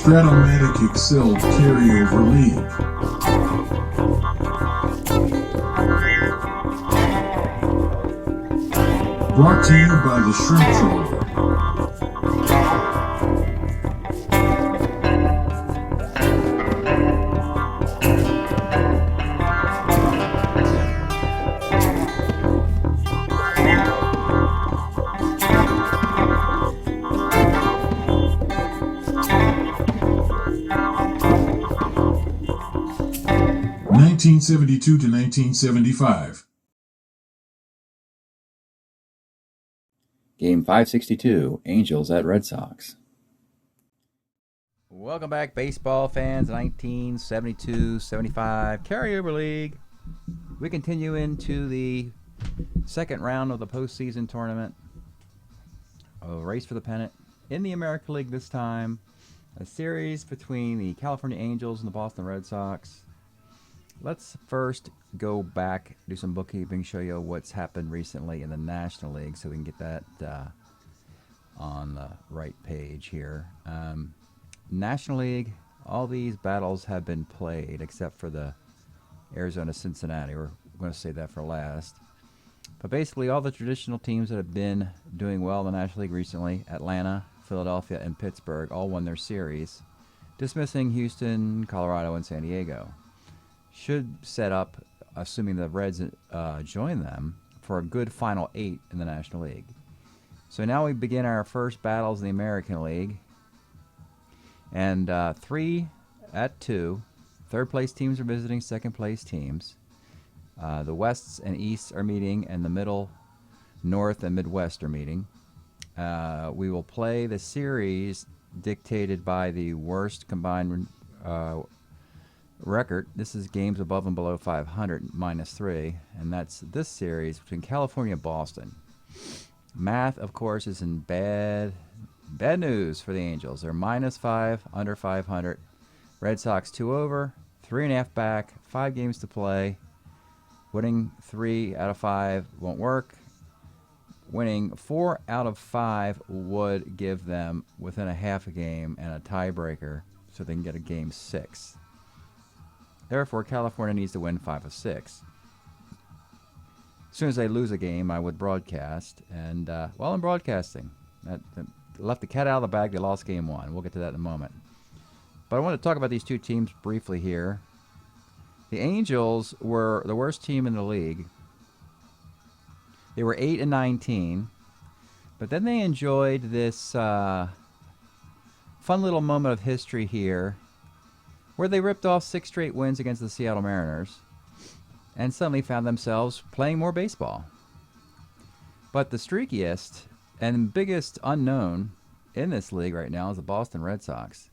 Strat-O-Matic Excel Carryover League. Brought to you by the Shrimp Troller. 1972 to 1975. Game 562, Angels at Red Sox. Welcome back, baseball fans. 1972-75 Carryover League. We continue into the second round of the postseason tournament. A race for the pennant in the American League this time. A series between the California Angels and the Boston Red Sox. Let's first go back, do some bookkeeping, show you what's happened recently in the National League so we can get that on the right page here. National League, all these battles have been played except for the Arizona-Cincinnati. We're going to save that for last. But basically all the traditional teams that have been doing well in the National League recently, Atlanta, Philadelphia, and Pittsburgh, all won their series, dismissing Houston, Colorado, and San Diego. Should set up, assuming the Reds join them, for a good final 8 in the National League. So now we begin our first battles in the American League. And 3 at 2. Third place teams are visiting second place teams. The Wests and Easts are meeting, and the Middle, North, and Midwest are meeting. We will play the series dictated by the worst combined record. This is games above and below 500 -3, and that's this series between California and Boston. Math, of course, is in bad news for the Angels. They're -5, under 500. Red Sox 2 over, 3.5 back, 5 games to play. Winning 3 out of 5 won't work. Winning 4 out of 5 would give them within a half a game and a tiebreaker, so they can get a game 6. Therefore, California needs to win 5 of 6. As soon as they lose a game, I would broadcast. And while I'm broadcasting, that left the cat out of the bag. They lost game 1. We'll get to that in a moment. But I want to talk about these two teams briefly here. The Angels were the worst team in the league. They were 8-19. But then they enjoyed this fun little moment of history here, where they ripped off 6 straight wins against the Seattle Mariners and suddenly found themselves playing more baseball. But the streakiest and biggest unknown in this league right now is the Boston Red Sox.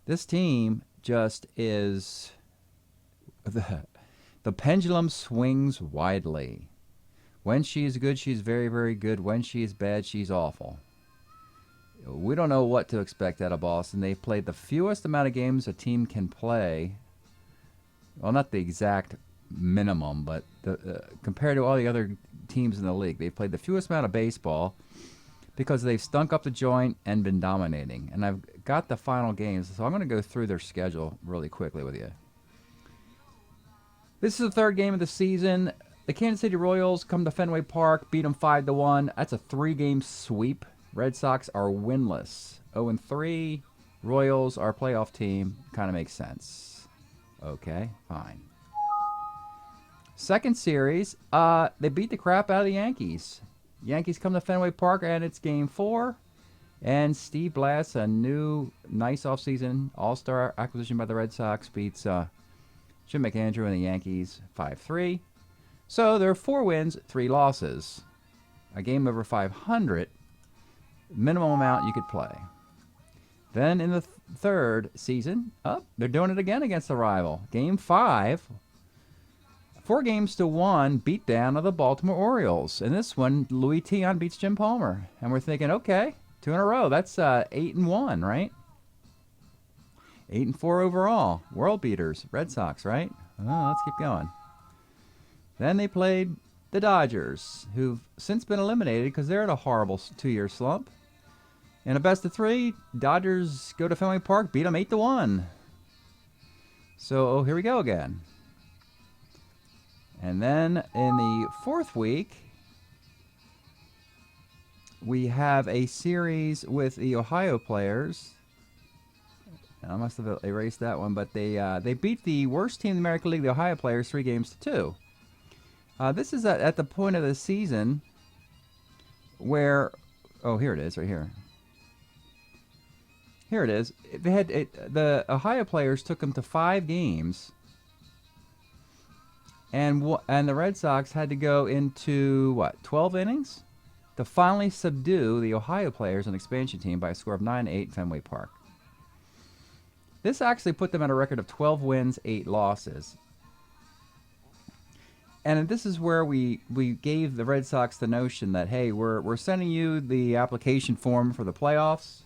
This team just is... The pendulum swings widely. When she's good, she's very, very good. When she's bad, she's awful. We don't know what to expect out of Boston. They've played the fewest amount of games a team can play. Well, not the exact minimum, but compared to all the other teams in the league, they've played the fewest amount of baseball because they've stunk up the joint and been dominating. And I've got the final games, so I'm going to go through their schedule really quickly with you. This is the third game of the season. The Kansas City Royals come to Fenway Park, beat them 5-1. That's a 3-game sweep. Red Sox are winless. 0-3. Royals are a playoff team. Kind of makes sense. Okay, fine. Second series, they beat the crap out of the Yankees. Yankees come to Fenway Park, and it's game 4. And Steve Blass, a new, nice offseason all-star acquisition by the Red Sox, beats Jim McAndrew and the Yankees 5-3. So there are 4 wins, 3 losses. A game over 500. Minimum amount you could play. Then in the third season, they're doing it again against the rival. Game 5, 4-1 beat down of the Baltimore Orioles. In this one, Louis Tion beats Jim Palmer. And we're thinking, okay, 2 in a row. That's 8-1, right? 8-4 overall. World beaters. Red Sox, right? Oh, let's keep going. Then they played the Dodgers, who've since been eliminated because they're in a horrible 2-year slump. In a best of 3, Dodgers go to Fenway Park, beat them 8-1. So here we go again. And then in the 4th week, we have a series with the Ohio players. I must have erased that one, but they beat the worst team in the American League, the Ohio players, 3-2. This is at the point of the season where, oh, here it is, right here. Here it is. They had the Ohio players took them to 5 games, and the Red Sox had to go into what, 12 innings to finally subdue the Ohio players, an expansion team, by a score of 9-8 in Fenway Park. This actually put them at a record of 12 wins, 8 losses. And this is where we gave the Red Sox the notion that, hey, we're sending you the application form for the playoffs.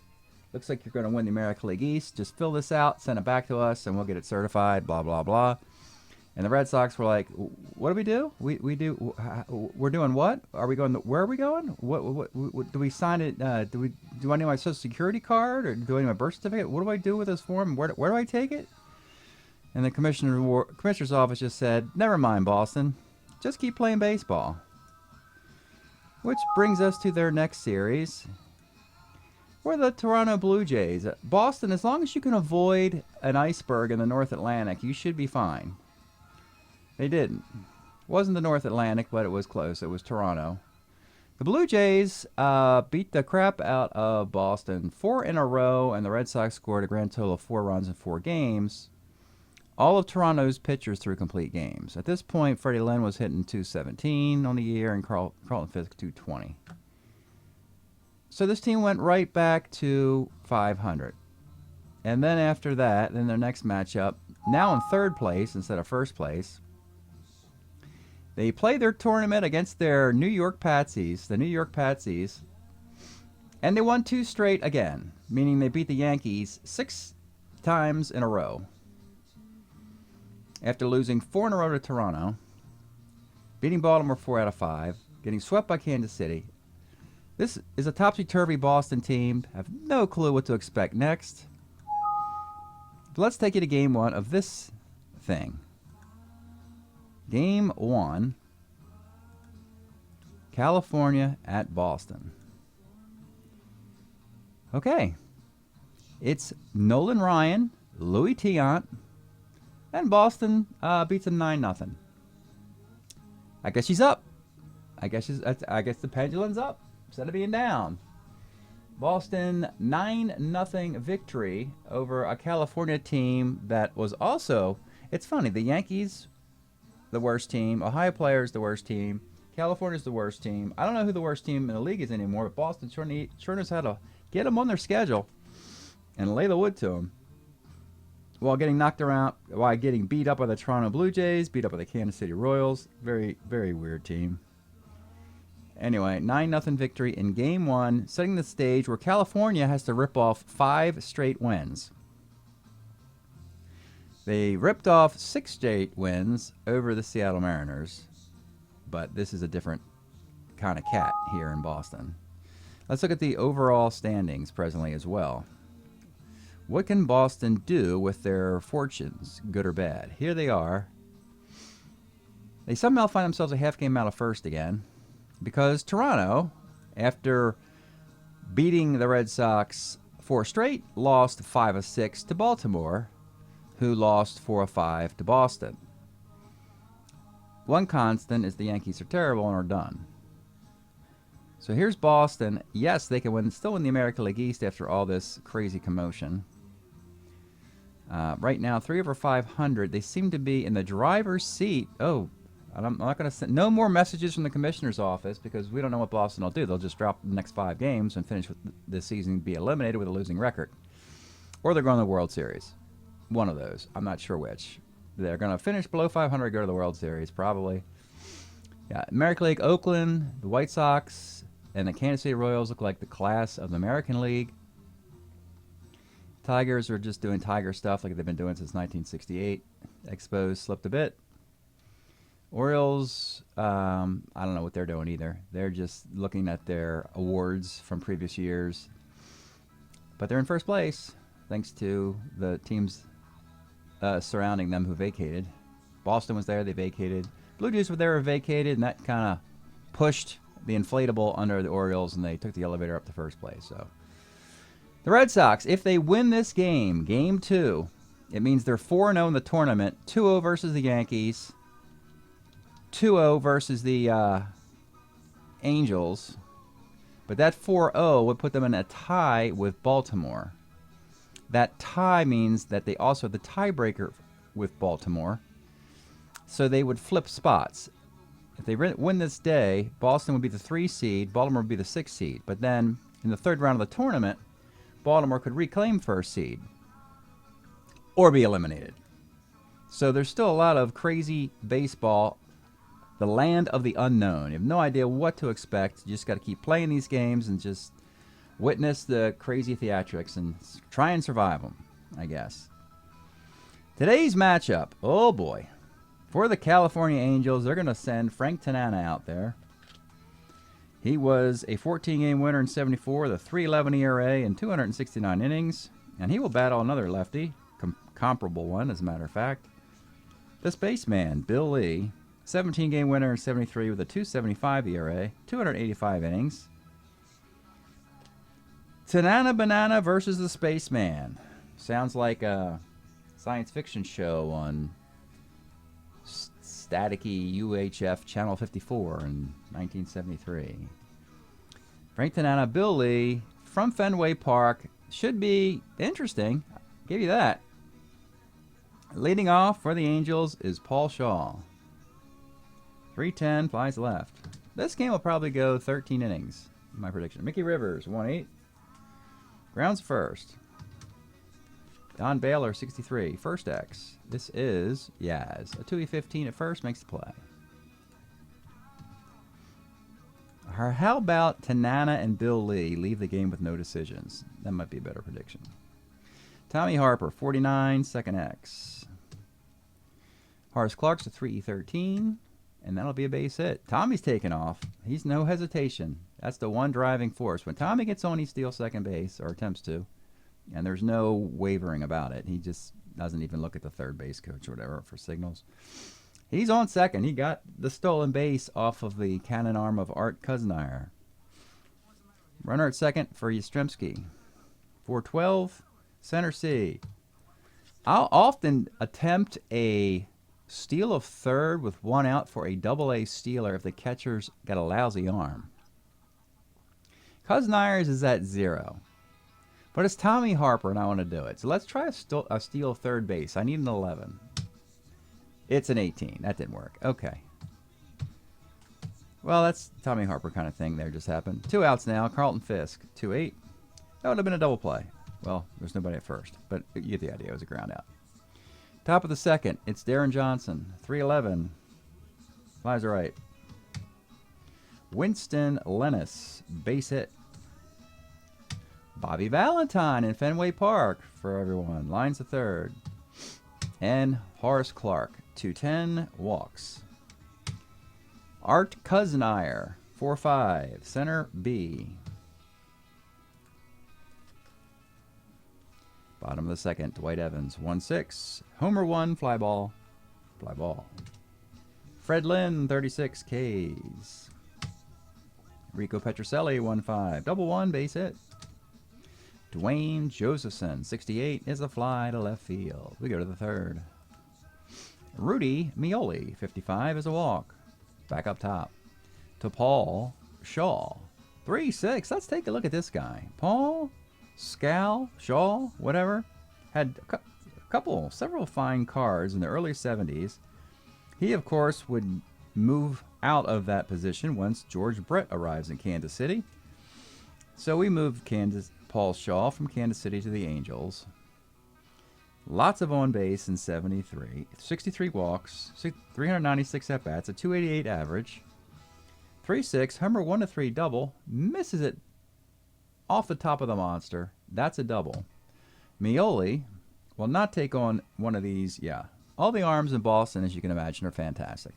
Looks like you're going to win the American League East. Just fill this out, send it back to us, and we'll get it certified, blah, blah, blah. And the Red Sox were like, what do we do? We're doing what? Are we going? Where are we going? What do we sign it? Do I need my Social Security card, or do I need my birth certificate? What do I do with this form? Where do I take it? And the commissioner's office just said, never mind, Boston. Just keep playing baseball. Which brings us to their next series. We're the Toronto Blue Jays. Boston, as long as you can avoid an iceberg in the North Atlantic, you should be fine. They didn't. Wasn't the North Atlantic, but it was close. It was Toronto. The Blue Jays beat the crap out of Boston 4 in a row, and the Red Sox scored a grand total of 4 runs in 4 games. All of Toronto's pitchers threw complete games. At this point, Freddie Lynn was hitting .217 on the year, and Carlton Fisk .220. So this team went right back to 500. And then after that, in their next matchup, now in 3rd place instead of 1st place, they play their tournament against their New York Patsies, the New York Patsies, and they won 2 straight again, meaning they beat the Yankees 6 times in a row. After losing 4 in a row to Toronto, beating Baltimore 4 out of 5, getting swept by Kansas City. This is a topsy-turvy Boston team. I have no clue what to expect next. But let's take you to Game 1 of this thing. Game 1, California at Boston. Okay. It's Nolan Ryan, Louis Tiant, and Boston beats them 9-0. I guess she's up. I guess the pendulum's up instead of being down. Boston 9-0 victory over a California team that was also, it's funny, the Yankees, the worst team, Ohio players, the worst team, California's the worst team. I don't know who the worst team in the league is anymore, but Boston sure knows how to get them on their schedule and lay the wood to them. While getting knocked around, while getting beat up by the Toronto Blue Jays, beat up by the Kansas City Royals. Very, very weird team. Anyway, 9-0 victory in Game 1, setting the stage where California has to rip off 5 straight wins. They ripped off 6 straight wins over the Seattle Mariners, but this is a different kind of cat here in Boston. Let's look at the overall standings presently as well. What can Boston do with their fortunes, good or bad? Here they are. They somehow find themselves a half game out of first again, because Toronto, after beating the Red Sox 4 straight, lost 5 of 6 to Baltimore, who lost 4 of 5 to Boston. One constant is the Yankees are terrible and are done. So here's Boston. Yes, they can still win the American League East after all this crazy commotion. Right now, 3 over 500. They seem to be in the driver's seat. Oh, I'm not going to send no more messages from the commissioner's office because we don't know what Boston will do. They'll just drop the next 5 games and finish with this season, be eliminated with a losing record. Or they're going to the World Series. One of those. I'm not sure which. They're going to finish below 500, go to the World Series, probably. Yeah, American League, Oakland, the White Sox, and the Kansas City Royals look like the class of the American League. Tigers are just doing Tiger stuff like they've been doing since 1968. Expos slipped a bit. Orioles, I don't know what they're doing either. They're just looking at their awards from previous years. But they're in first place thanks to the teams surrounding them who vacated. Boston was there, they vacated. Blue Jays were there, vacated, and that kind of pushed the inflatable under the Orioles, and they took the elevator up to first place. So the Red Sox, if they win this game, game 2, it means they're 4-0 in the tournament, 2-0 versus the Yankees, 2-0 versus the Angels. But that 4-0 would put them in a tie with Baltimore. That tie means that they also have the tiebreaker with Baltimore. So they would flip spots. If they win this day, Boston would be the 3 seed, Baltimore would be the 6 seed. But then in the third round of the tournament, Baltimore could reclaim first seed or be eliminated. So there's still a lot of crazy baseball, the land of the unknown. You have no idea what to expect. You just got to keep playing these games and just witness the crazy theatrics and try and survive them, I guess. Today's matchup, oh boy. For the California Angels, they're going to send Frank Tanana out there. He was a 14-game winner in 74, the 3.11 ERA in 269 innings, and he will battle another lefty, comparable one, as a matter of fact. The spaceman, Bill Lee, 17-game winner in 73 with a 2.75 ERA, 285 innings. Tanana Banana versus the spaceman. Sounds like a science fiction show on staticky UHF Channel 54 in 1973. Frank Tanana, Bill Lee from Fenway Park. Should be interesting. Give you that. Leading off for the Angels is Paul Shaw. 310, flies left. This game will probably go 13 innings, my prediction. Mickey Rivers, 1-8. Grounds first. Don Baylor, 63. First X. This is Yaz. A 2E15 at first makes the play. How about Tanana and Bill Lee leave the game with no decisions? That might be a better prediction. Tommy Harper, 49. Second X. Horace Clark's a 3E13. And that'll be a base hit. Tommy's taking off. He's no hesitation. That's the one driving force. When Tommy gets on, he steals second base, or attempts to. And there's no wavering about it. He just doesn't even look at the third base coach or whatever for signals. He's on second. He got the stolen base off of the cannon arm of Art Kuznire. Runner at second for Yastrzemski. 412, center C. I'll often attempt a steal of third with one out for a double-A stealer if the catcher's got a lousy arm. Kuznires is at 0. But it's Tommy Harper, and I want to do it. So let's try a steal third base. I need an 11. It's an 18. That didn't work. Okay. Well, that's Tommy Harper kind of thing there just happened. 2 outs now. Carlton Fisk, 2-8. That would have been a double play. Well, there's nobody at first, but you get the idea. It was a ground out. Top of the second, it's Darren Johnson, 3-11. Flies right. Winston Lennis, base hit. Bobby Valentine in Fenway Park for everyone. Lines to third. And Horace Clark, 210, walks. Art Kuznire, 4-5, center B. Bottom of the second, Dwight Evans, 1-6. Homer 1, fly ball. Fly ball. Fred Lynn, 36 Ks. Rico Petrocelli, 1-5. Double 1, base hit. Dwayne Josephson, 68, is a fly to left field. We go to the third. Rudy Mioli, 55, is a walk. Back up top to Paul Shaw, 3-6. Let's take a look at this guy. Paul Shaw, whatever, had several fine cards in the early 70s. He, of course, would move out of that position once George Brett arrives in Kansas City. So we moved Paul Shaw from Kansas City to the Angels. Lots of on base in 73. 63 walks, 396 at-bats, a 288 average. 3-6, homer 1-3 double. Misses it off the top of the monster. That's a double. Mioli will not take on one of these. Yeah, all the arms in Boston, as you can imagine, are fantastic.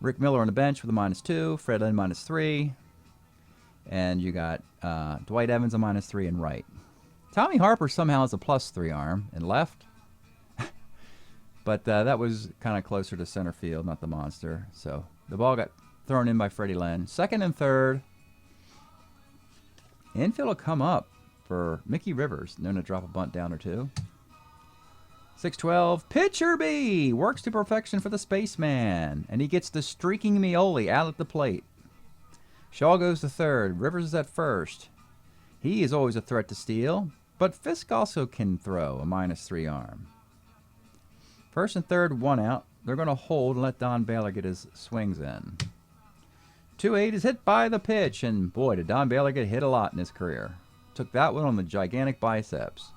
Rick Miller on the bench with a -2. Fred Lynn -3. And you got Dwight Evans a -3 in right. Tommy Harper somehow has a +3 arm in left. But that was kind of closer to center field, not the monster. So the ball got thrown in by Freddie Lynn. Second and third. Infield will come up for Mickey Rivers, known to drop a bunt down or two. 6-12. Pitcher B works to perfection for the spaceman. And he gets the streaking Mioli out at the plate. Shaw goes to third. Rivers is at first. He is always a threat to steal. But Fisk also can throw a -3 arm. First and third, 1 out. They're going to hold and let Don Baylor get his swings in. 2-8 is hit by the pitch. And boy, did Don Baylor get hit a lot in his career. Took that one on the gigantic biceps.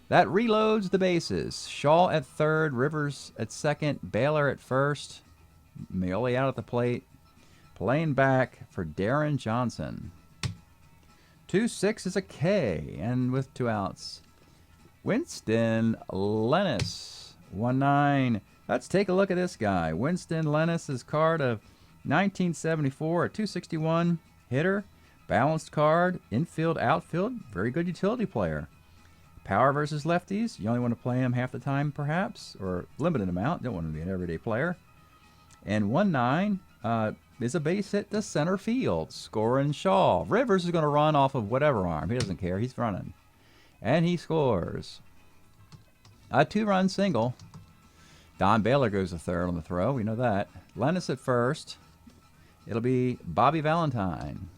That reloads the bases. Shaw at third, Rivers at second, Baylor at first. Mioli out at the plate. Playing back for Darren Johnson. 2-6 is a K. And with 2 outs, Winston Lennis. 1-9. Let's take a look at this guy. Winston Lennis' card of 1974, a 261 hitter. Balanced card, infield, outfield. Very good utility player. Power versus lefties. You only want to play him half the time, perhaps, or limited amount. Don't want to be an everyday player. And 1-9 is a base hit to center field. Scoring Shaw. Rivers is going to run off of whatever arm. He doesn't care. He's running. And he scores. A 2-run single. Don Baylor goes to third on the throw. We know that. Lennis at first. It'll be Bobby Valentine.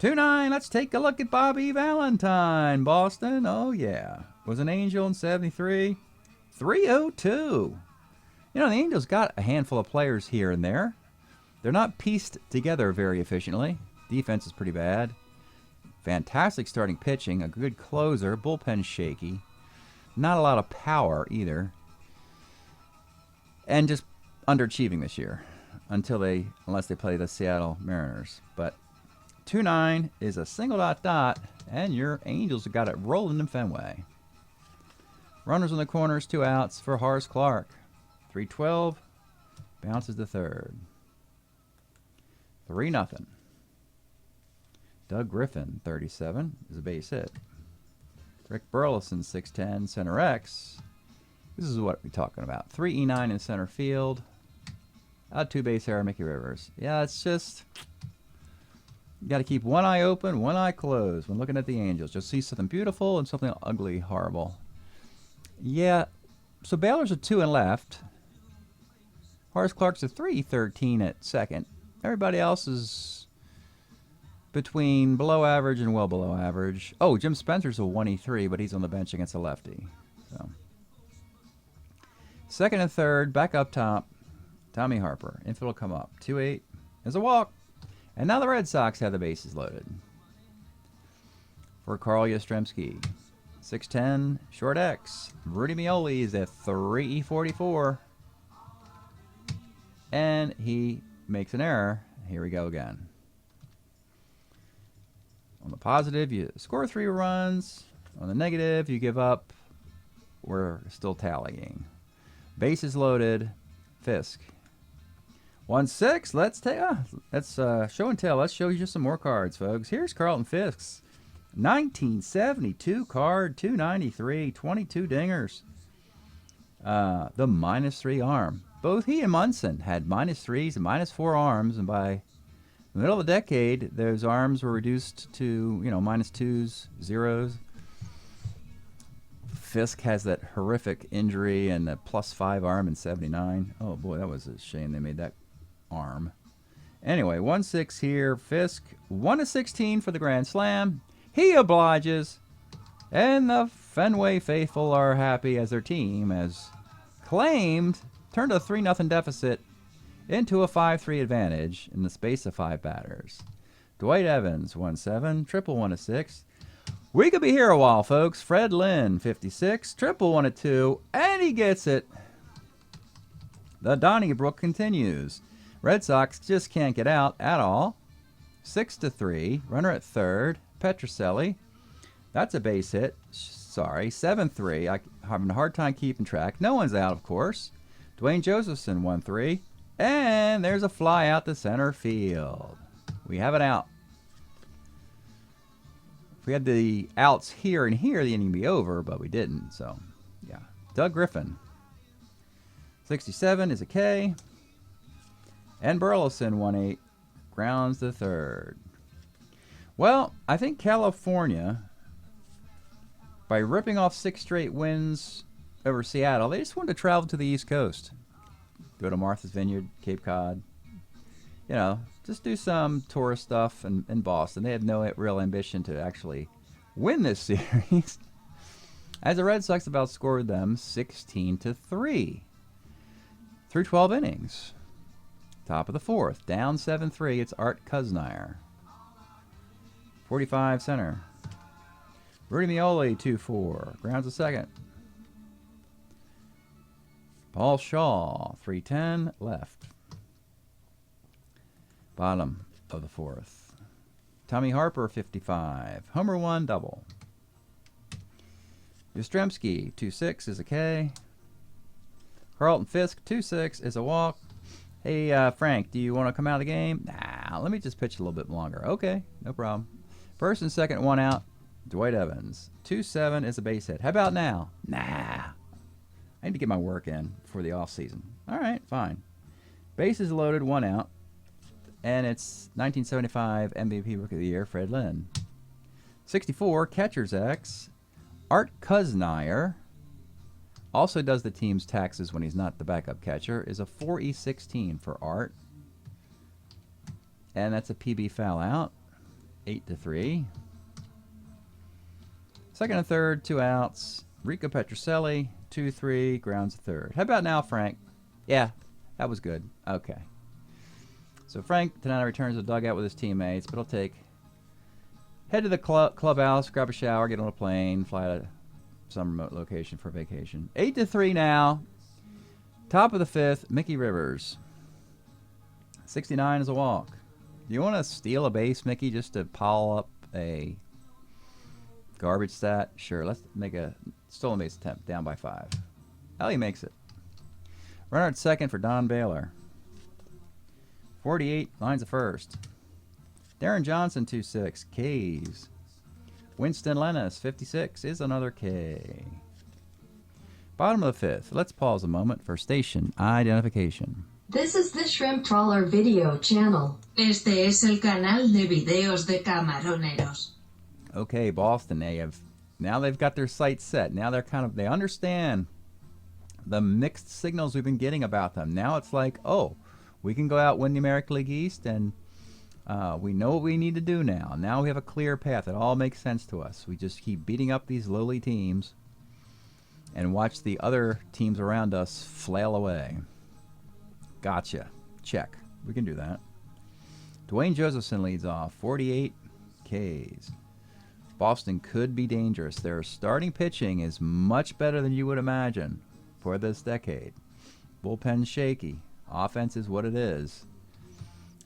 2-9. Let's take a look at Bobby Valentine. Boston. Oh, yeah. Was an Angel in 73. 302. You know, the Angels got a handful of players here and there. They're not pieced together very efficiently. Defense is pretty bad. Fantastic starting pitching. A good closer. Bullpen shaky. Not a lot of power either. And just underachieving this year. Unless they play the Seattle Mariners. But 2-9 is a single ... and your Angels have got it rolling in Fenway. Runners on the corners, 2 outs for Horace Clark. 3-12, bounces to third. 3-0. Doug Griffin, 37, is a base hit. Rick Burleson, 6'10", center X. This is what we're talking about. 3-9 in center field. A 2-base error, Mickey Rivers. Yeah, it's just... You got to keep one eye open, one eye closed when looking at the Angels. You'll see something beautiful and something ugly, horrible. Yeah, so Baylor's a 2 and left. Horace Clark's a 3-13 at second. Everybody else is between below average and well below average. Oh, Jim Spencer's a 1-3, but he's on the bench against a lefty. So, second and third, back up top. Tommy Harper. Infield will come up. 2-8. There's a walk. And now the Red Sox have the bases loaded. For Carl Yastrzemski. 6'10", short X. Rudy Mioli is at 344. And he makes an error. Here we go again. On the positive, you score 3 runs. On the negative, you give up. We're still tallying. Bases loaded. Fisk. 1-6. Let's show and tell. Let's show you just some more cards, folks. Here's Carlton Fisk's 1972 card, 293, 22 dingers. The -3 arm. Both he and Munson had -3s and -4 arms, and by the middle of the decade, those arms were reduced to, -2s, 0s. Fisk has that horrific injury and a +5 arm in 79. Oh boy, that was a shame they made that arm. Anyway, 1-6 here. Fisk 1-16 for the grand slam. He obliges, and the Fenway faithful are happy as their team has turned a 3-0 deficit into a 5-3 advantage in the space of 5 batters. Dwight Evans 1-7, triple 1-6. We could be here a while, folks. Fred Lynn 56, triple 1-2, and he gets it. The Donnybrook continues. Red Sox just can't get out at all. 6-3. Runner at third. Petrocelli. That's a base hit. Sorry. 7-3. I'm having a hard time keeping track. No one's out, of course. Dwayne Josephson 1-3. And there's a fly out to center field. We have an out. If we had the outs here and here, the inning would be over, but we didn't. So, yeah. Doug Griffin. 67 is a K. And Burleson, 1-8. Grounds to third. Well, I think California, by ripping off 6 straight wins over Seattle, they just wanted to travel to the East Coast. Go to Martha's Vineyard, Cape Cod. You know, just do some tourist stuff in Boston. They had no real ambition to actually win this series. As the Red Sox about scored them 16-3 through 12 innings. Top of the 4th, down 7-3. It's Art Kuznire. 45 center. Rudy Mioli 2-4. Grounds to second. Paul Shaw 3-10 left. Bottom of the 4th. Tommy Harper 55. Homer 1 double. Yastrzemski 2-6 is a K. Carlton Fisk 2-6 is a walk. Hey, Frank, do you want to come out of the game? Nah, let me just pitch a little bit longer. Okay, no problem. First and second, 1 out. Dwight Evans. 2-7 is a base hit. How about now? Nah. I need to get my work in for the offseason. All right, fine. Bases loaded, 1 out. And it's 1975 MVP Rookie of the Year, Fred Lynn. 64, Catcher's X. Art Kuznire. Also does the team's taxes when he's not the backup catcher. Is a 4E16 for Art. And that's a PB foul out. 8-3. Second and third, 2 outs. Rico Petrocelli, 2-3, grounds to third. How about now, Frank? Yeah, that was good. Okay. So Frank tonight returns to the dugout with his teammates, but he'll head to the clubhouse, grab a shower, get on a plane, fly to some remote location for vacation. 8-3 now. Top of the 5th, Mickey Rivers. 69 is a walk. Do you want to steal a base, Mickey, just to pile up a garbage stat? Sure, let's make a stolen base attempt, down by 5. Ellie makes it. Runner at second for Don Baylor. 48, lines of first. Darren Johnson, 2-6, K's. Winston Lennis, 56, is another K. Bottom of the 5th. Let's pause a moment for station identification. This is the Shrimp Trawler video channel. Este es el canal de videos de camaroneros. Okay, Boston, now they've got their sights set. Now they understand the mixed signals we've been getting about them. Now it's like, oh, we can go out, win the American League East, and we know what we need to do now. Now we have a clear path. It all makes sense to us. We just keep beating up these lowly teams and watch the other teams around us flail away. Gotcha. Check. We can do that. Dwayne Josephson leads off. 48 Ks. Boston could be dangerous. Their starting pitching is much better than you would imagine for this decade. Bullpen shaky. Offense is what it is.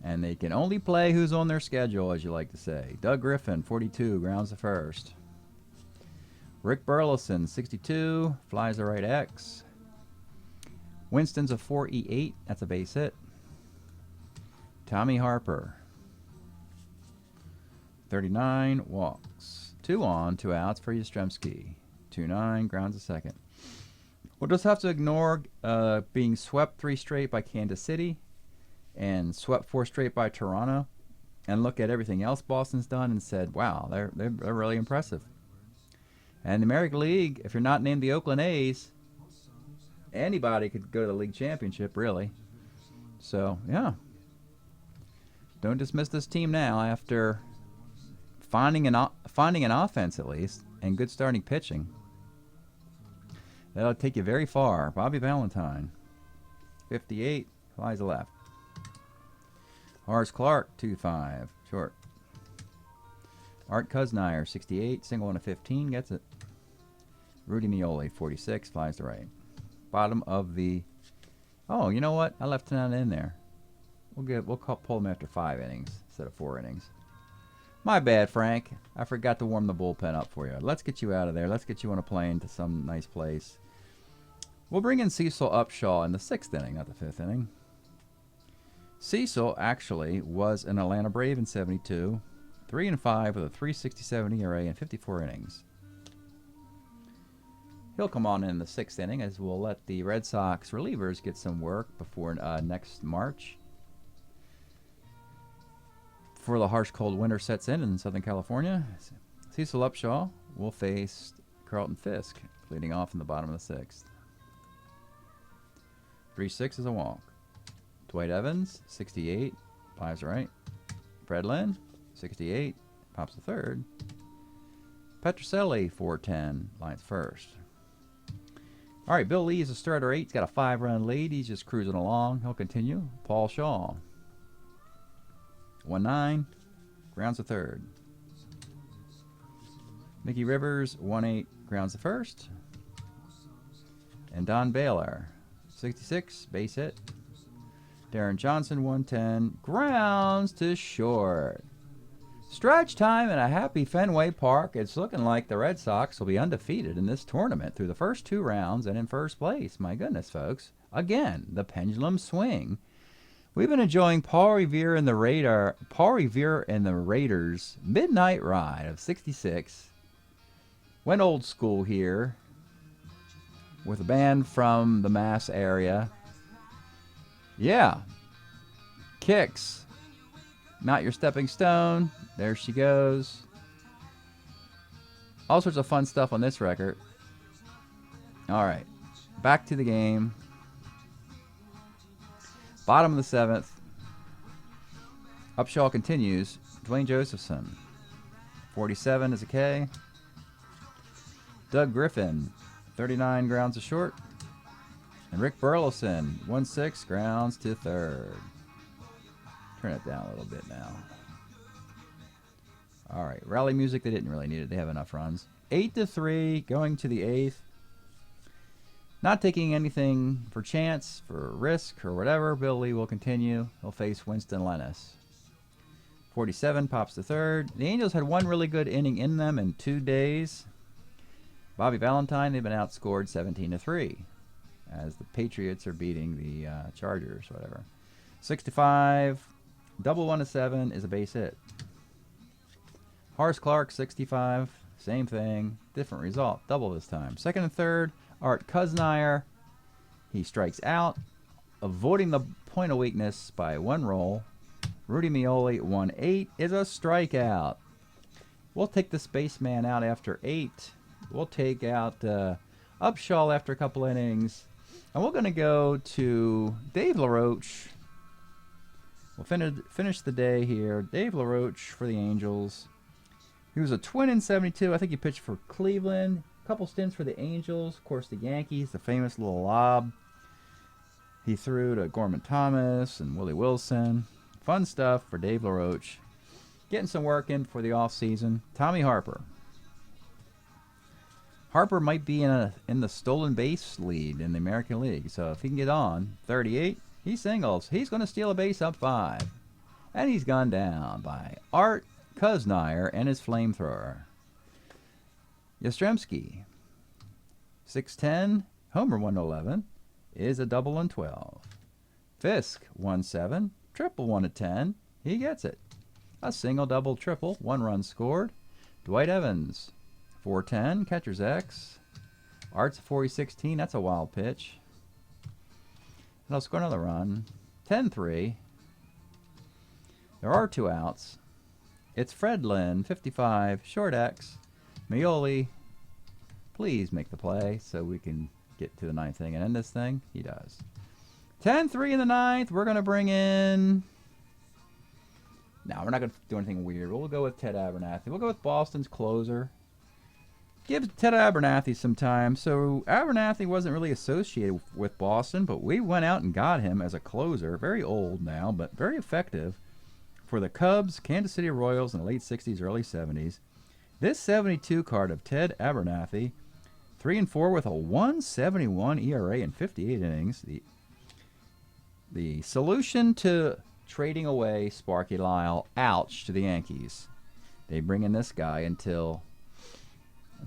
And they can only play who's on their schedule, as you like to say. Doug Griffin, 42, grounds to first. Rick Burleson, 62, flies the right X. Winston's a 4E8, that's a base hit. Tommy Harper, 39, walks. 2 on, 2 outs for Yastrzemski. 2-9, grounds to second. We'll just have to ignore being swept 3 straight by Kansas City and swept 4 straight by Toronto and look at everything else Boston's done and said, wow, they're really impressive. And the American League, if you're not named the Oakland A's, anybody could go to the league championship, really. So, yeah. Don't dismiss this team now after finding an offense, at least, and good starting pitching. That'll take you very far. Bobby Valentine, 58, flies left. Horace Clark, 2-5, short. Art Kuznire, 68, single on a 15, gets it. Rudy Mioli, 46, flies to right. Bottom of the... Oh, you know what? I left none in there. We'll pull them after 5 innings instead of 4 innings. My bad, Frank. I forgot to warm the bullpen up for you. Let's get you out of there. Let's get you on a plane to some nice place. We'll bring in Cecil Upshaw in the 6th inning, not the 5th inning. Cecil actually was an Atlanta Brave in 72, 3-5 with a 3.67 ERA in 54 innings. He'll come on in the 6th inning as we'll let the Red Sox relievers get some work before next March. Before the harsh cold winter sets in Southern California, Cecil Upshaw will face Carlton Fisk, leading off in the bottom of the 6th. 3-6 is a walk. Dwight Evans, 68, flies right. Fred Lynn, 68, pops the 3rd. Petrocelli, 410, lines 1st. All right, Bill Lee is a starter 8. He's got a 5-run lead. He's just cruising along. He'll continue. Paul Shaw, 1-9, grounds the 3rd. Mickey Rivers, 1-8, grounds the 1st. And Don Baylor, 66, base hit. Darren Johnson, 110, grounds to short. Stretch time in a happy Fenway Park. It's looking like the Red Sox will be undefeated in this tournament through the first 2 rounds and in first place. My goodness, folks. Again, the pendulum swing. We've been enjoying Paul Revere and the Raiders midnight ride of 66. Went old school here with a band from the Mass area. Yeah. Kicks. Not Your Stepping Stone. There she goes. All sorts of fun stuff on this record. All right. Back to the game. Bottom of the 7th. Upshaw continues. Dwayne Josephson, 47 is a K. Doug Griffin, 39 grounds to short. And Rick Burleson, 1-6, grounds to 3rd. Turn it down a little bit now. All right, rally music, they didn't really need it. They have enough runs. 8-3, going to the 8th. Not taking anything for chance, for risk, or whatever. Bill Lee will continue. He'll face Winston Lennis. 47 pops to 3rd. The Angels had 1 really good inning in them in 2 days. Bobby Valentine, they've been outscored 17-3 as the Patriots are beating the Chargers, whatever. 6-5, double 1-7 is a base hit. Horace Clark, 65, same thing, different result, double this time. 2nd and 3rd, Art Kuznire, he strikes out, avoiding the point of weakness by 1 roll. Rudy Meoli, 1-8 is a strikeout. We'll take the spaceman out after 8. We'll take out Upshaw after a couple innings. And we're going to go to Dave LaRoche. We'll finish the day here. Dave LaRoche for the Angels. He was a Twin in 72. I think he pitched for Cleveland. A couple stints for the Angels. Of course, the Yankees, the famous little lob he threw to Gorman Thomas and Willie Wilson. Fun stuff for Dave LaRoche. Getting some work in for the offseason. Tommy Harper. Harper might be in the stolen base lead in the American League. So if he can get on, 38, he singles. He's going to steal a base up 5. And he's gone down by Art Kuznire and his flamethrower. Yastrzemski, 610, homer 111, is a double and 12. Fisk, 1-7, triple 1-10. He gets it. A single, double, triple, 1 run scored. Dwight Evans, 410, catcher's X. Art's 40-16, that's a wild pitch. And I'll score another run. 10-3. There are 2 outs. It's Fred Lynn, 55, short X. Meoli, please make the play so we can get to the 9th inning and end this thing. He does. 10-3 in the 9th. We're going to bring in... No, we're not going to do anything weird. We'll go with Ted Abernathy. We'll go with Boston's closer. Give Ted Abernathy some time. So Abernathy wasn't really associated with Boston, but we went out and got him as a closer. Very old now, but very effective for the Cubs, Kansas City Royals in the late 60s, early 70s. This 72 card of Ted Abernathy, 3-4 with a 1.71 ERA in 58 innings. The solution to trading away Sparky Lyle, ouch, to the Yankees. They bring in this guy until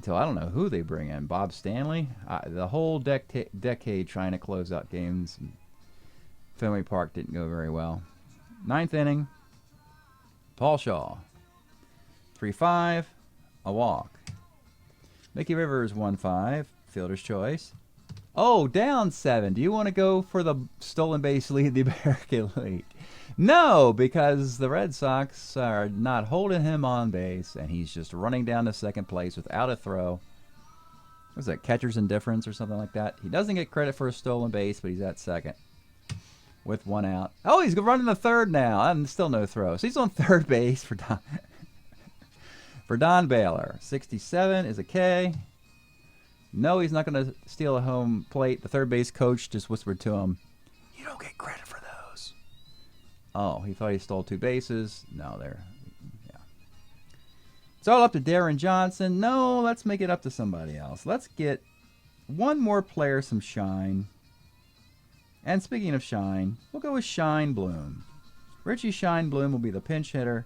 I don't know who they bring in. Bob Stanley? The whole decade trying to close out games. Fenway Park didn't go very well. Ninth inning. Paul Shaw. 3-5. A walk. Mickey Rivers 1-5. Fielder's choice. Oh, down 7. Do you want to go for the stolen base lead, the American League? No, because the Red Sox are not holding him on base, and he's just running down to second place without a throw. What's that, catcher's indifference or something like that? He doesn't get credit for a stolen base, but he's at second with 1 out. Oh, he's running the third now, and still no throw. So he's on third base for Don, for Don Baylor. 67 is a K. No, he's not going to steal a home plate. The third base coach just whispered to him, "You don't get credit for those." Oh, he thought he stole 2 bases. No, yeah. It's all up to Darren Johnson. No, let's make it up to somebody else. Let's get one more player some shine. And speaking of shine, we'll go with Shine Bloom. Richie Shine Bloom will be the pinch hitter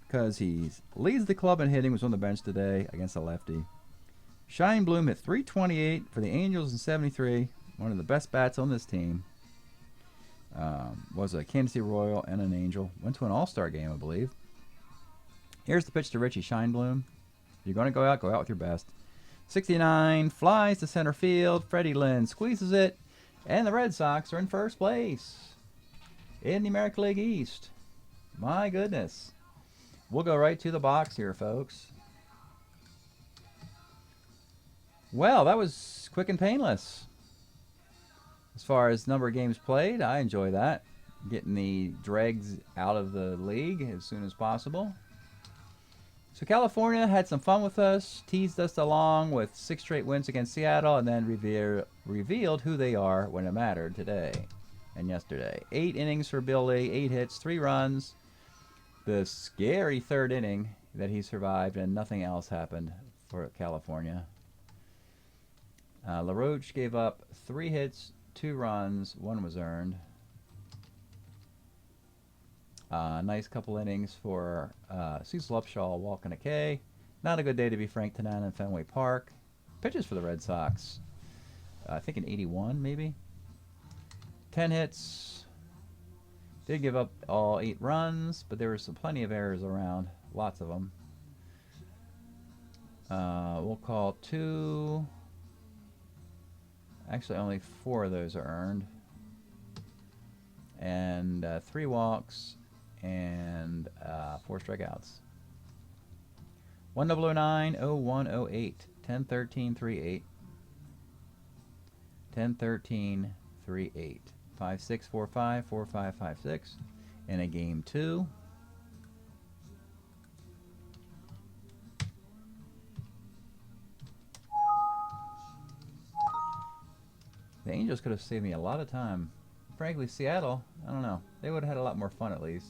because he leads the club in hitting, was on the bench today against a lefty. Shine Bloom hit .328 for the Angels in 73. One of the best bats on this team. Was a Kansas City Royal and an Angel. Went to an All-Star game, I believe. Here's the pitch to Richie Shine Bloom. If you're going to go out with your best. 69, flies to center field. Freddie Lynn squeezes it. And the Red Sox are in first place in the American League East. My goodness. We'll go right to the box here, folks. Well, that was quick and painless. As far as number of games played, I enjoy that. Getting the dregs out of the league as soon as possible. So California had some fun with us, teased us along with 6 straight wins against Seattle, and then revealed who they are when it mattered today and yesterday. 8 innings for Billy, 8 hits, 3 runs. The scary 3rd inning that he survived, and nothing else happened for California. LaRoche gave up 3 hits, 2 runs, 1 was earned. Nice couple innings for Cecil Upshaw, walking a K. Not a good day to be Frank Tanana in Fenway Park. Pitches for the Red Sox. I think in 81, maybe. 10 hits. Did give up all 8 runs, but there were plenty of errors around. Lots of them. We'll call 2. Actually, only 4 of those are earned. And 3 walks and 4 strikeouts. 1009, 0108, 1013, 38. 1013, 38. 5645, 4556 in a game 2. The Angels could have saved me a lot of time. Frankly, Seattle, I don't know. They would have had a lot more fun at least.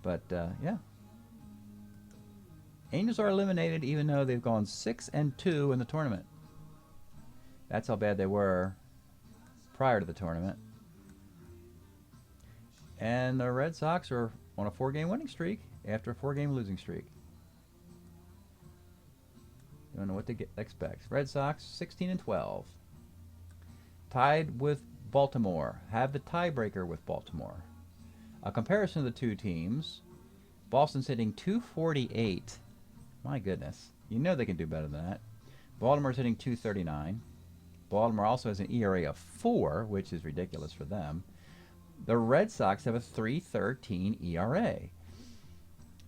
But, yeah. Angels are eliminated even though they've gone 6-2 in the tournament. That's how bad they were prior to the tournament. And the Red Sox are on a 4-game winning streak after a 4-game losing streak. You don't know what to expect. Red Sox 16-12. Tied with Baltimore. Have the tiebreaker with Baltimore. A comparison of the two teams. Boston's hitting .248. My goodness. You know they can do better than that. Baltimore's hitting .239. Baltimore also has an ERA of 4, which is ridiculous for them. The Red Sox have a .313 ERA.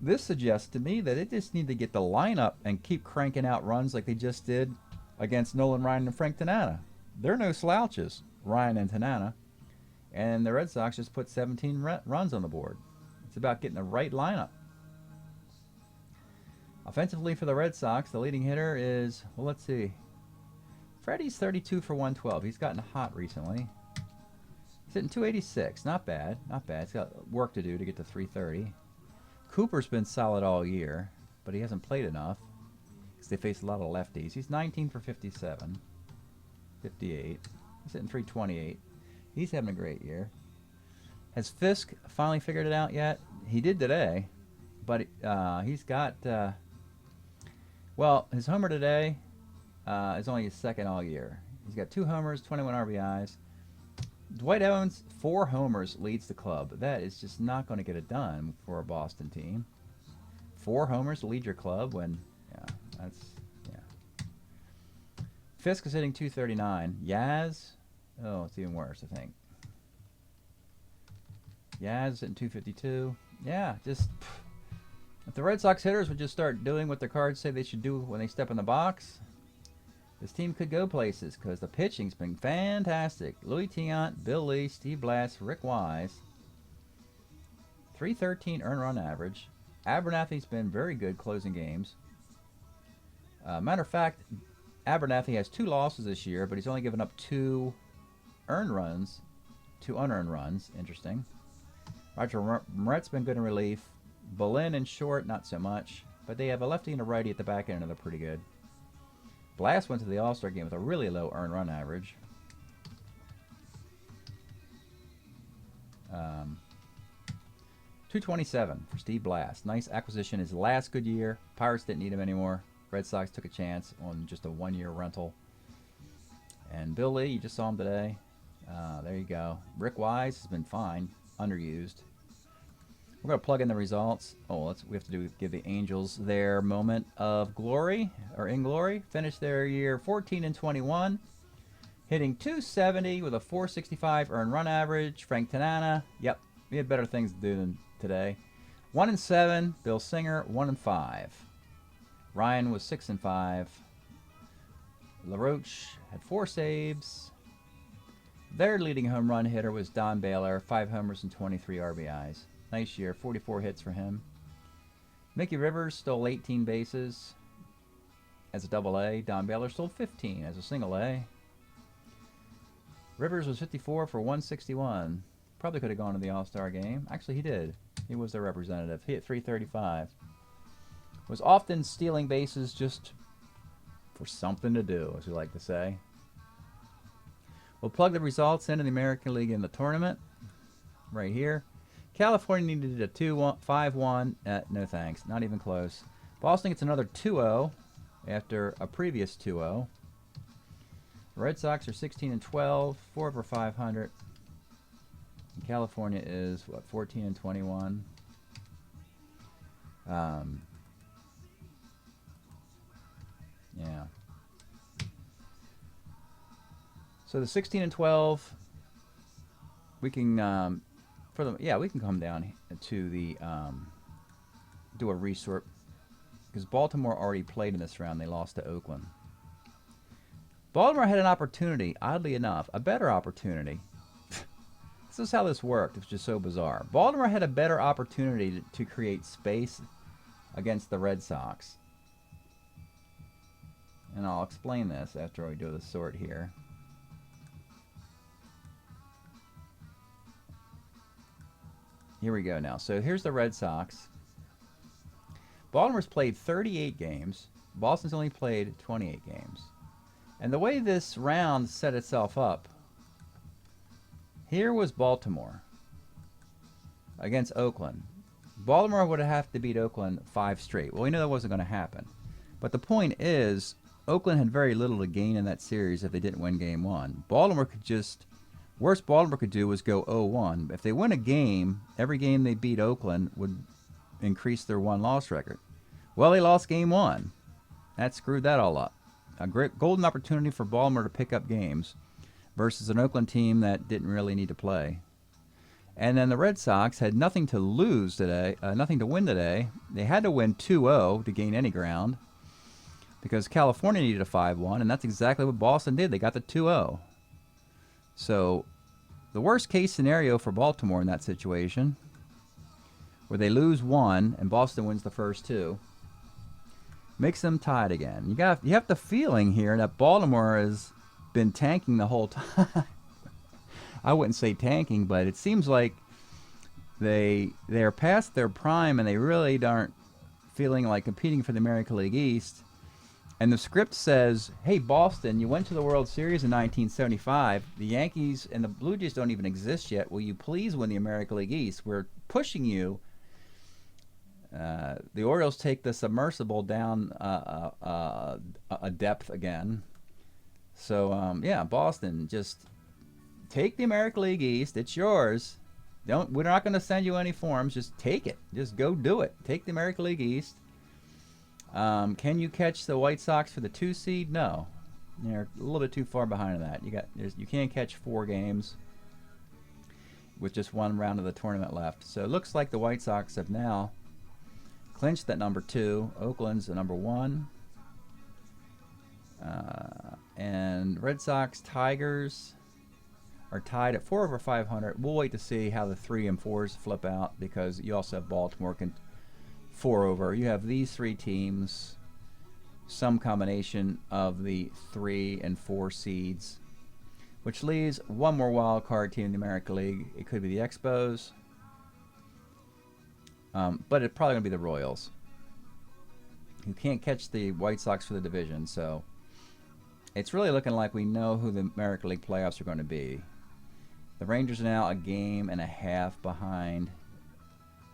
This suggests to me that they just need to get the lineup and keep cranking out runs like they just did against Nolan Ryan and Frank Tanana. They're no slouches, Ryan and Tanana. And the Red Sox just put 17 runs on the board. It's about getting the right lineup. Offensively for the Red Sox, the leading hitter is, well, let's see. Freddie's 32 for 112. He's gotten hot recently. He's hitting .286. Not bad. Not bad. He's got work to do to get to .330. Cooper's been solid all year, but he hasn't played enough because they face a lot of lefties. He's 19 for 57. 58. He's hitting .328. He's having a great year. Has Fisk finally figured it out yet? He did today, but he's got, well, his homer today is only his second all year. He's got 2 homers, 21 RBIs. Dwight Evans, 4 homers, leads the club. That is just not going to get it done for a Boston team. 4 homers to lead your club when, yeah. Fisk is hitting .239. Yaz, oh, it's even worse, I think. Yaz is hitting .252. Yeah, just if the Red Sox hitters would just start doing what their cards say they should do when they step in the box, this team could go places because the pitching's been fantastic. Louis Tiant, Bill Lee, Steve Blass, Rick Wise. .313 earned run average. Abernathy's been very good closing games. Matter of fact, Abernathy has 2 losses this year, but he's only given up 2 earned runs, 2 unearned runs. Interesting. Roger Moret's been good in relief. Boleyn in short, not so much. But they have a lefty and a righty at the back end, and they're pretty good. Blass went to the All-Star game with a really low earned run average. 227 for Steve Blass. Nice acquisition. His last good year. Pirates didn't need him anymore. Red Sox took a chance on just a 1-year rental. And Bill Lee, you just saw him today. There you go. Rick Wise has been fine. Underused. We're going to plug in the results. Oh, we have to give the Angels their moment of glory, or in glory. Finished their year 14-21, hitting .270 with a .465 earned run average. Frank Tanana, yep, we had better things to do than today. 1-7. Bill Singer, 1-5. Ryan was 6-5. LaRoche had 4 saves. Their leading home run hitter was Don Baylor, 5 homers and 23 RBIs. Nice year, 44 hits for him. Mickey Rivers stole 18 bases as a double-A. Don Baylor stole 15 as a single-A. Rivers was 54 for 161. Probably could have gone to the All-Star game. Actually, he did. He was their representative. He hit .335. Was often stealing bases just for something to do, as we like to say. We'll plug the results into the American League in the tournament right here. California needed a 5-1. No thanks. Not even close. Boston gets another 2-0 after a previous 2-0. The Red Sox are 16-12, 4 over 500. And California is, what, 14-21. Yeah. So the 16-12, we can we can come down to the do a resort because Baltimore already played in this round. They lost to Oakland. Baltimore had an opportunity, oddly enough, a better opportunity. This is how this worked. It's just so bizarre. Baltimore had a better opportunity to create space against the Red Sox. And I'll explain this after we do the sort here. Here we go now. So here's the Red Sox. Baltimore's played 38 games. Boston's only played 28 games. And the way this round set itself up, here was Baltimore against Oakland. Baltimore would have to beat Oakland 5 straight. Well, we know that wasn't going to happen. But the point is, Oakland had very little to gain in that series if they didn't win Game 1. Baltimore could just... Worst Baltimore could do was go 0-1. If they win a game, every game they beat Oakland would increase their won-loss record. Well, they lost Game 1. That screwed that all up. A great golden opportunity for Baltimore to pick up games versus an Oakland team that didn't really need to play. And then the Red Sox had nothing to lose today, nothing to win today. They had to win 2-0 to gain any ground because California needed a 5-1, and that's exactly what Boston did. They got the 2-0. So the worst case scenario for Baltimore in that situation, where they lose 1 and Boston wins the first 2, makes them tied again. You have the feeling here that Baltimore has been tanking the whole time. I wouldn't say tanking, but it seems like they're past their prime and they really aren't feeling like competing for the American League East. And the script says, hey, Boston, you went to the World Series in 1975. The Yankees and the Blue Jays don't even exist yet. Will you please win the American League East? We're pushing you. The Orioles take the submersible down a depth again. So, yeah, Boston just take the American League East. It's yours. We're not going to send you any forms. Just take it. Just go do it. Take the American League East. Can you catch the White Sox for the 2 seed? No. They're a little bit too far behind that. You can't catch 4 games with just 1 round of the tournament left. So it looks like the White Sox have now clinched that number 2. Oakland's the number 1. And Red Sox, Tigers are tied at 4 over 500. We'll wait to see how the 3 and 4s flip out, because you also have Baltimore 4 over. You have these 3 teams, some combination of the 3 and 4 seeds, which leaves one more wild card team in the American League. It could be the Expos, but it's probably going to be the Royals, who can't catch the White Sox for the division. So it's really looking like we know who the American League playoffs are going to be. The Rangers are now a game and a half behind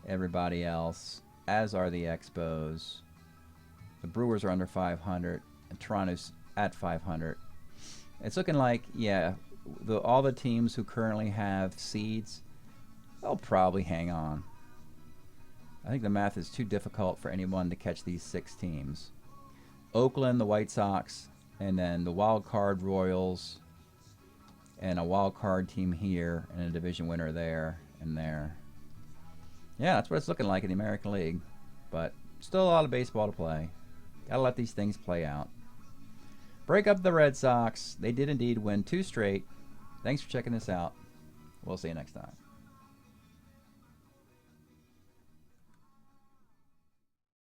everybody else, as are the Expos. The Brewers are under 500, and Toronto's at 500. It's looking like, yeah, all the teams who currently have seeds, they'll probably hang on. I think the math is too difficult for anyone to catch these 6 teams. Oakland, the White Sox, and then the wild card Royals, and a wild card team here, and a division winner there and there. Yeah, that's what it's looking like in the American League. But still a lot of baseball to play. Gotta let these things play out. Break up the Red Sox. They did indeed win 2 straight. Thanks for checking this out. We'll see you next time.